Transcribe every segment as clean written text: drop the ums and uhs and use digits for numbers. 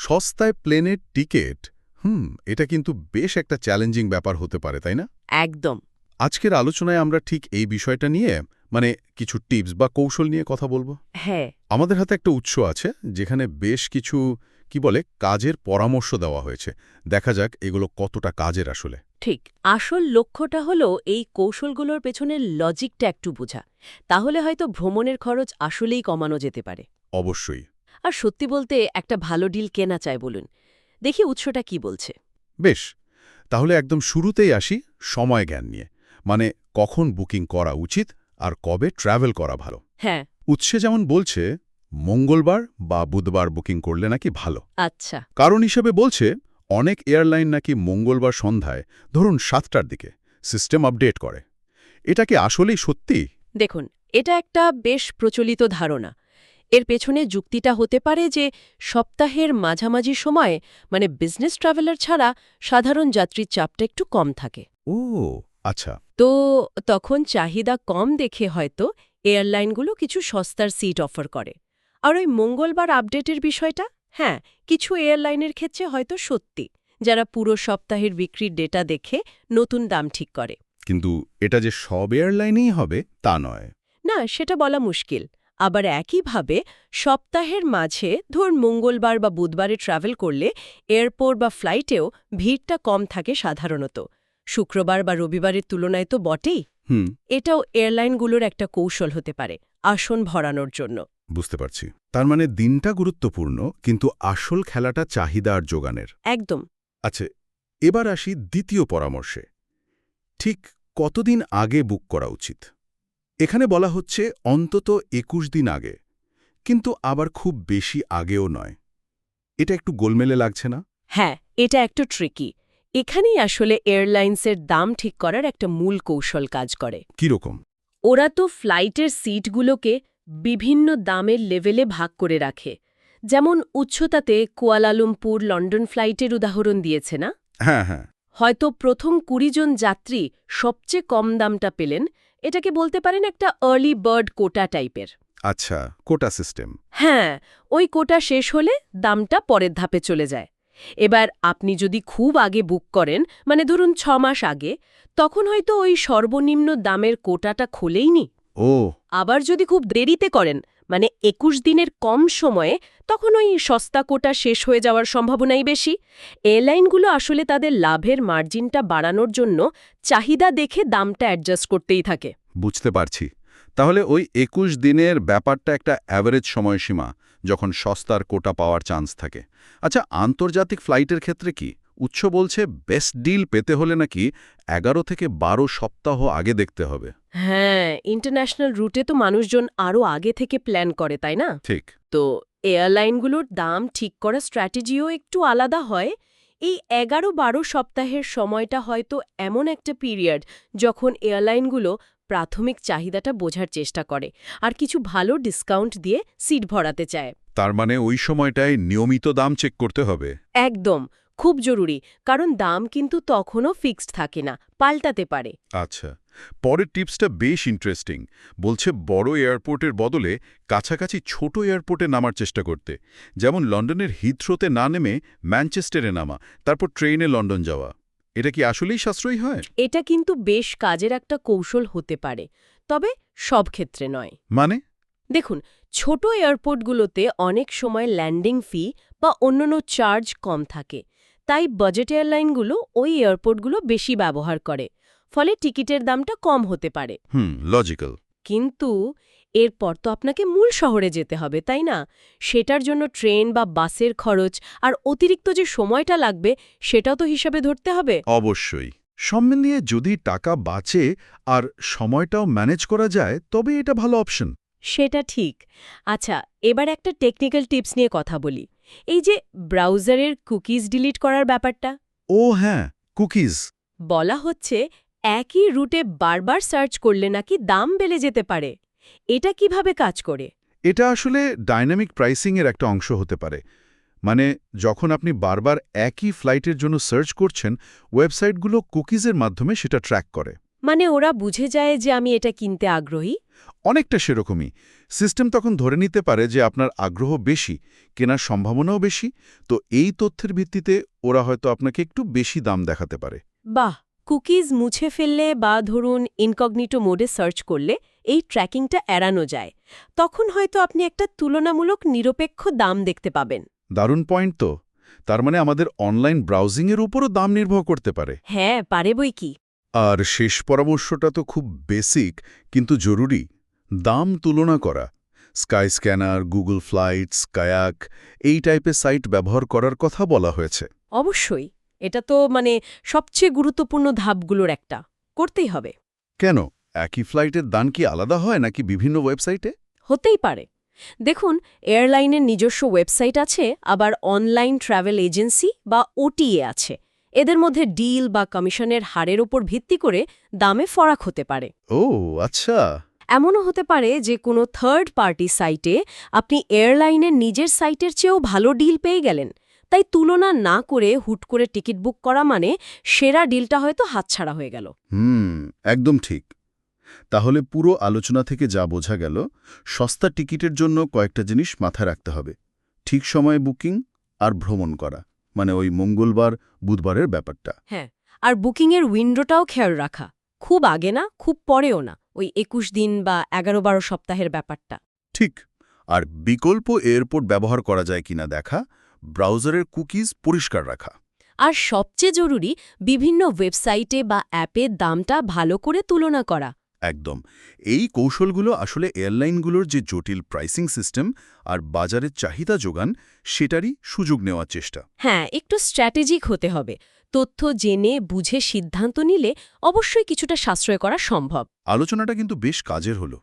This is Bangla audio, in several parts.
সস্তায় প্লেনের টিকিট এটা কিন্তু বেশ একটা চ্যালেঞ্জিং ব্যাপার হতে পারে, তাই না? একদম। আজকের আলোচনায় আমরা ঠিক এই বিষয়টা নিয়ে কিছু টিপস বা কৌশল নিয়ে কথা বলবো। হ্যাঁ। আমাদের হাতে একটা উৎস আছে যেখানে বেশ কিছু কাজের পরামর্শ দেওয়া হয়েছে। দেখা যাক এগুলো কতটা কাজের আসলে। ঠিক। আসল লক্ষ্যটা হলো এই কৌশলগুলোর পেছনের লজিকটা একটু বোঝা। তাহলে হয়তো ভ্রমণের খরচ আসলেই কমানো যেতে পারে। অবশ্যই। আর সত্যি বলতে একটা ভালো ডিল কেনা চায় বলুন। দেখি উৎসটা কি বলছে। বেশ, তাহলে একদম শুরুতেই আসি সময় জ্ঞান নিয়ে। কখন বুকিং করা উচিত আর কবে ট্র্যাভেল করা ভালো। হ্যাঁ। উৎসে যেমন বলছে মঙ্গলবার বা বুধবার বুকিং করলে নাকি ভালো। আচ্ছা। কারণ হিসেবে বলছে অনেক এয়ারলাইন নাকি মঙ্গলবার সন্ধ্যায় ধরুন 7টার দিকে সিস্টেম আপডেট করে। এটা কি আসলেই সত্যি? দেখুন, এটা একটা বেশ প্রচলিত ধারণা। এর পেছনে যুক্তিটা হতে পারে যে সপ্তাহের মাঝামাঝি সময়ে বিজনেস ট্রাভেলার ছাড়া সাধারণ যাত্রীর চাপটা একটু কম থাকে। ও আচ্ছা। তো তখন চাহিদা কম দেখে হয়তো এয়ারলাইনগুলো কিছু সস্তার সিট অফার করে। আর ওই মঙ্গলবার আপডেটের বিষয়টা, হ্যাঁ, কিছু এয়ারলাইনের ক্ষেত্রে হয়তো সত্যি, যারা পুরো সপ্তাহের বিক্রির ডেটা দেখে নতুন দাম ঠিক করে। কিন্তু এটা যে সব এয়ারলাইনেই হবে তা নয়। না, সেটা বলা মুশকিল। আবার একইভাবে সপ্তাহের মাঝে ধরুন মঙ্গলবার বা বুধবারে ট্রাভেল করলে এয়ারপোর্ট বা ফ্লাইটেও ভিড়টা কম থাকে সাধারণত। শুক্রবার বা রবিবারের তুলনায় তো বটেই। এটাও এয়ারলাইনগুলোর একটা কৌশল হতে পারে আসন ভরানোর জন্য। বুঝতে পারছি। তার দিনটা গুরুত্বপূর্ণ, কিন্তু আসল খেলাটা চাহিদা আর যোগানের। একদম। আচ্ছা, এবার আসি দ্বিতীয় পরামর্শে। ঠিক কতদিন আগে বুক করা উচিত? এখানে বলা হচ্ছে অন্তত ২১ দিন আগে, কিন্তু আবার খুব বেশি আগেও নয়। এটা একটু গোলমেলে লাগছে না? হ্যাঁ, এটা একটু ট্রিকি। এখানেই আসলে এয়ারলাইন্সের দাম ঠিক করার একটা মূল কৌশল কাজ করে। কিরকম? ওরা তো ফ্লাইটের সিটগুলোকে বিভিন্ন দামের লেভেলে ভাগ করে রাখে। যেমন উচ্চতাতে কুয়ালালুমপুর লন্ডন ফ্লাইটের উদাহরণ দিয়েছে না? হ্যাঁ হ্যাঁ। হয়তো প্রথম ২০ জন যাত্রী সবচেয়ে কম দামটা পেলেন। এটাকে বলতে পারেন একটা আর্লি বার্ড কোটা টাইপের। আচ্ছা, কোটা সিস্টেম। হ্যাঁ, ওই কোটা শেষ হলে দামটা পরের ধাপে চলে যায়। এবার আপনি যদি খুব আগে বুক করেন, ধরুন ৬ মাস আগে, তখন হয়তো ওই সর্বনিম্ন দামের কোটাটা খোলেইনি। ও আবার যদি খুব দেরিতে করেন, ২১ দিনের কম সময়ে, তখন ওই সস্তা কোটা শেষ হয়ে যাওয়ার সম্ভাবনাই বেশি। এয়ারলাইনগুলো আসলে তাদের লাভের মার্জিনটা বাড়ানোর জন্য চাহিদা দেখে দামটা অ্যাডজাস্ট করতেই থাকে। বুঝতে পারছি। তাহলে ওই ২১ দিনের ব্যাপারটা একটা অ্যাভারেজ সময়সীমা, যখন সস্তার কোটা পাওয়ার চান্স থাকে। আচ্ছা, আন্তর্জাতিক ফ্লাইটের ক্ষেত্রে কি? উৎস বলছে বেস্ট ডিল পেতে হলে নাকি ১১ থেকে ১২ সপ্তাহ আগে দেখতে হবে। হ্যাঁ, ইন্টারন্যাশনাল রুটে তো মানুষজন আরও আগে থেকে প্ল্যান করে, তাই না? ঠিক। তো এয়ারলাইনগুলোর দাম ঠিক করার স্ট্র্যাটেজিও একটু আলাদা হয়। এই ১১-১২ সপ্তাহের সময়টা হয়তো এমন একটা পিরিয়ড যখন এয়ারলাইনগুলো প্রাথমিক চাহিদাটা বোঝার চেষ্টা করে আর কিছু ভালো ডিসকাউন্ট দিয়ে সিট ভরাতে চায়। তার ওই সময়টায় নিয়মিত দাম চেক করতে হবে। একদম, খুব জরুরি, কারণ দাম কিন্তু তখনও ফিক্সড থাকে না, পাল্টাতে পারে। আচ্ছা, পরের টিপসটা বেশ ইন্টারেস্টিং। বলছে বড় এয়ারপোর্টের বদলে কাছাকাছি ছোট এয়ারপোর্টে নামার চেষ্টা করতে। যেমন লন্ডনের হিথ্রোতে না নেমে ম্যানচেস্টারে নামা, তারপর ট্রেনে লন্ডন যাওয়া। এটা কি আসলেই সাশ্রয়ী হয়? এটা কিন্তু বেশ কাজের একটা কৌশল হতে পারে, তবে সব ক্ষেত্রে নয়। দেখুন, ছোট এয়ারপোর্টগুলোতে অনেক সময় ল্যান্ডিং ফি বা অন্যান্য চার্জ কম থাকে, তাই বাজেট এয়ারলাইনগুলো ওই এয়ারপোর্টগুলো বেশি ব্যবহার করে, ফলে টিকিটের দামটা কম হতে পারে। লজিক্যাল। কিন্তু এরপর তো আপনাকে মূল শহরে যেতে হবে, তাই না? সেটার জন্য ট্রেন বা বাসের খরচ আর অতিরিক্ত যে সময়টা লাগবে, সেটাও তো হিসাবে ধরতে হবে। অবশ্যই। সব মিলিয়ে যদি টাকা বাঁচে আর সময়টাও ম্যানেজ করা যায়, তবে এটা ভালো অপশন। সেটা ঠিক। আচ্ছা, এবার একটা টেকনিক্যাল টিপস নিয়ে কথা বলি। এই যে ব্রাউজারের কুকিজ ডিলিট করার ব্যাপারটা, ও হ্যাঁ, কুকিজ। বলা হচ্ছে একই রুটে বারবার সার্চ করলে নাকি দাম বেড়ে যেতে পারে। এটা কিভাবে কাজ করে? এটা আসলে ডাইনামিক প্রাইসিংয়ের একটা অংশ হতে পারে। যখন আপনি বারবার একই ফ্লাইটের জন্য সার্চ করছেন, ওয়েবসাইটগুলো কুকিজের মাধ্যমে সেটা ট্র্যাক করে। মানে ওরা বুঝে যায় যে আমি এটা কিনতে আগ্রহী? অনেকটা সেরকমই। সিস্টেম তখন ধরে নিতে পারে যে আপনার আগ্রহ বেশি, কেনার সম্ভাবনাও বেশি, তো এই তথ্যের ভিত্তিতে ওরা হয়তো আপনাকে একটু বেশি দাম দেখাতে পারে। বাহ! কুকিজ মুছে ফেললে বা ধরুন ইনকগনিটো মোডে সার্চ করলে এই ট্র্যাকিংটা এড়ানো যায়। তখন হয়তো আপনি একটা তুলনামূলক নিরপেক্ষ দাম দেখতে পাবেন। দারুণ পয়েন্ট তো। তার মানে আমাদের অনলাইন ব্রাউজিংয়ের উপরও দাম নির্ভর করতে পারে। হ্যাঁ, পারে বইকি। আর শেষ পরামর্শটা তো খুব বেসিক কিন্তু জরুরি। দাম তুলনা করা। Sky scanner, Google flights, kayak এই টাইপের সাইট ব্যবহার করার কথা বলা হয়েছে। অবশ্যই। এটা তো সবচেয়ে গুরুত্বপূর্ণ ধাপগুলোর একটা। করতেই হবে। কেন? একই ফ্লাইটের দাম কি আলাদা হয় নাকি বিভিন্ন ওয়েবসাইটে? হতেই পারে। দেখুন, এয়ারলাইনের নিজস্ব ওয়েবসাইট আছে, আবার অনলাইন ট্রাভেল এজেন্সি বা ওটিএ আছে। এদের মধ্যে ডিল বা কমিশনের হারের ওপর ভিত্তি করে দামে ফরাক হতে পারে। ও আচ্ছা। এমনও হতে পারে যে কোনো থার্ড পার্টি সাইটে আপনি এয়ারলাইনের নিজের সাইটের চেয়েও ভালো ডিল পেয়ে গেলেন। তাই তুলনা না করে হুট করে টিকিট বুক করা মানে সেরা ডিলটা হয়তো হাতছাড়া হয়ে গেল। একদম ঠিক। তাহলে পুরো আলোচনা থেকে যা বোঝা গেল, সস্তা টিকিটের জন্য কয়েকটা জিনিস মাথায় রাখতে হবে। ঠিক সময়ে বুকিং আর ভ্রমণ করা, মানে ওই মঙ্গলবার বুধবারের ব্যাপারটা। হ্যাঁ, আর বুকিংয়ের উইন্ডোটাও খেয়াল রাখা। খুব আগে না, খুব পরেও না, ওই ২১ দিন বা ১১-১২ সপ্তাহের ব্যাপারটা। ঠিক। আর বিকল্প এয়ারপোর্ট ব্যবহার করা যায় কিনা দেখা, ব্রাউজারের কুকিজ পরিষ্কার রাখা। আর সবচেয়ে জরুরি, বিভিন্ন ওয়েবসাইটে বা অ্যাপে দামটা ভালো করে তুলনা করা। একদম। এই কৌশলগুলো আসলে এয়ারলাইনগুলোর যে জটিল প্রাইসিং সিস্টেম আর বাজারের চাহিদা যোগান, সেটারই সুযোগ নেওয়ার চেষ্টা। হ্যাঁ, একটু স্ট্র্যাটেজিক হতে হবে। তথ্য জেনে বুঝে সিদ্ধান্ত নিলে অবশ্যই কিছুটা সাশ্রয় করা সম্ভব। আলোচনাটা কিন্তু বেশ কাজের হলো।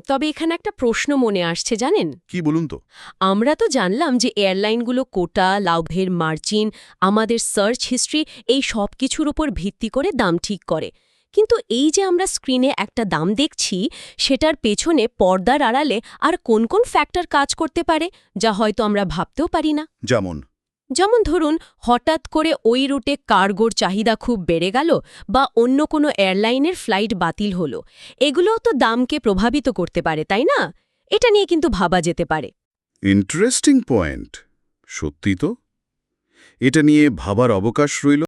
তবে এখানে একটা প্রশ্ন মনে আসছে, জানেন? কি বলুন তো? আমরা তো জানলাম যে এয়ারলাইনগুলো কোটা, লাভের মার্জিন, আমাদের সার্চ হিস্ট্রি এই সব কিছুর উপর ভিত্তি করে দাম ঠিক করে। কিন্তু এই যে আমরা স্ক্রিনে একটা দাম দেখছি, সেটার পেছনে পর্দার আড়ালে আর কোন কোন ফ্যাক্টর কাজ করতে পারে, যা হয়তো আমরা ভাবতেও পারি না? যেমন ধরুন, হঠাৎ করে ওই রুটে কার্গোর চাহিদা খুব বেড়ে গেল বা অন্য কোনো এয়ারলাইনের ফ্লাইট বাতিল হলো। এগুলোও তো দামকে প্রভাবিত করতে পারে, তাই না? এটা নিয়ে কিন্তু ভাবা যেতে পারে। Interesting point. সত্যি তো, এটা নিয়ে ভাবার অবকাশ রইল।